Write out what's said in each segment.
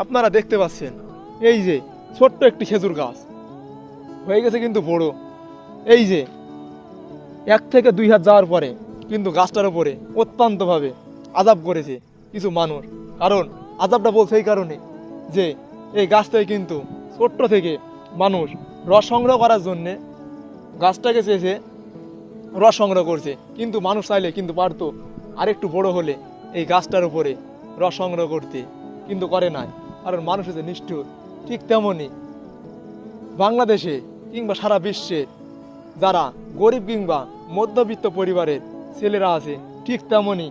আপনারা দেখতে পাচ্ছেন এই যে ছোট্ট একটি খেজুর গাছ হয়ে গেছে কিন্তু বড়। এই যে 1 থেকে 2 হাত যাওয়ার পরে কিন্তু গাছটার উপরে অত্যন্তভাবে আযাব করেছে কিছু মানুষ। কারণ আযাবটা বলছে এই কারণে যে এই গাছ থেকে কিন্তু ছোট্ট থেকে মানুষ রস সংগ্রহ করার জন্যে গাছটাকে চেয়েছে রস সংগ্রহ করছে, কিন্তু মানুষ চাইলে কিন্তু পারতো আরেকটু বড় হলে এই গাছটার উপরে রস সংগ্রহ করতে, কিন্তু করে নাই। কারণ মানুষ হচ্ছে নিষ্ঠুর। ঠিক তেমনই বাংলাদেশে কিংবা সারা বিশ্বে যারা গরিব কিংবা মধ্যবিত্ত পরিবারের ছেলেরা আছে, ঠিক তেমনই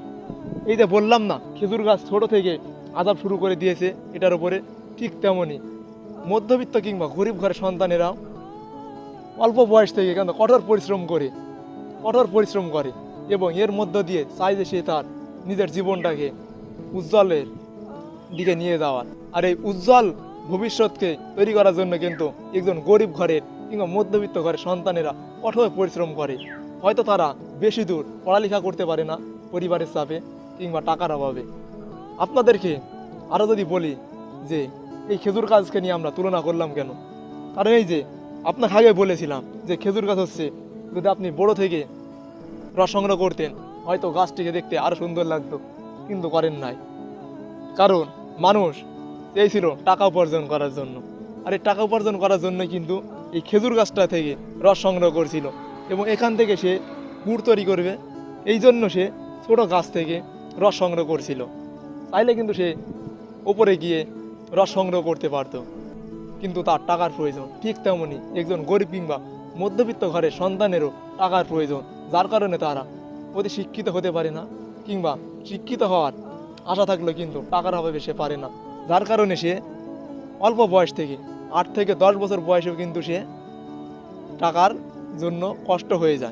এই যে বললাম না খেজুর গাছ ছোট থেকে আযাব শুরু করে দিয়েছে এটার উপরে, ঠিক তেমনই মধ্যবিত্ত কিংবা গরিব ঘরের সন্তানেরাও অল্প বয়স থেকে কিন্তু কঠোর পরিশ্রম করে এবং এর মধ্য দিয়ে চাই যে সে তার নিজের জীবনটাকে উজ্জ্বলের দিকে নিয়ে যাওয়ার। আর এই উজ্জ্বল ভবিষ্যৎকে তৈরি করার জন্য কিন্তু একজন গরিব ঘরের কিংবা মধ্যবিত্ত ঘরের সন্তানেরা কঠোর পরিশ্রম করে। হয়তো তারা বেশি দূর পড়ালেখা করতে পারে না পরিবারের চাপে কিংবা টাকার অভাবে। আপনাদেরকে আরও যদি বলি যে এই খেজুর গাছকে নিয়ে আমরা তুলনা করলাম কেন, কারণ এই যে আপনাকে আগে বলেছিলাম যে খেজুর গাছ হচ্ছে যদি আপনি বড় থেকে রস সংগ্রহ করতেন হয়তো গাছটিকে দেখতে আরও সুন্দর লাগতো, কিন্তু করেন নাই। কারণ মানুষ চেয়েছিল টাকা উপার্জন করার জন্য, আর এই টাকা উপার্জন করার জন্য কিন্তু এই খেজুর গাছটা থেকে রস সংগ্রহ করছিল এবং এখান থেকে সে গুড় তৈরি করবে, এই জন্য সে ছোট গাছ থেকে রস সংগ্রহ করছিল। চাইলে কিন্তু সে ওপরে গিয়ে রস সংগ্রহ করতে পারতো, কিন্তু তার টাকার প্রয়োজন। ঠিক তেমনই একজন গরিব কিংবা মধ্যবিত্ত ঘরের সন্তানেরও টাকার প্রয়োজন, যার কারণে তারা অতি শিক্ষিত হতে পারে না কিংবা শিক্ষিত হওয়ার আশা থাকলেও কিন্তু টাকার অভাবে সে পারে না, যার কারণে সে অল্প বয়স থেকে 8 থেকে 10 বছর বয়সেও কিন্তু সে টাকার জন্য কষ্ট হয়ে যায়।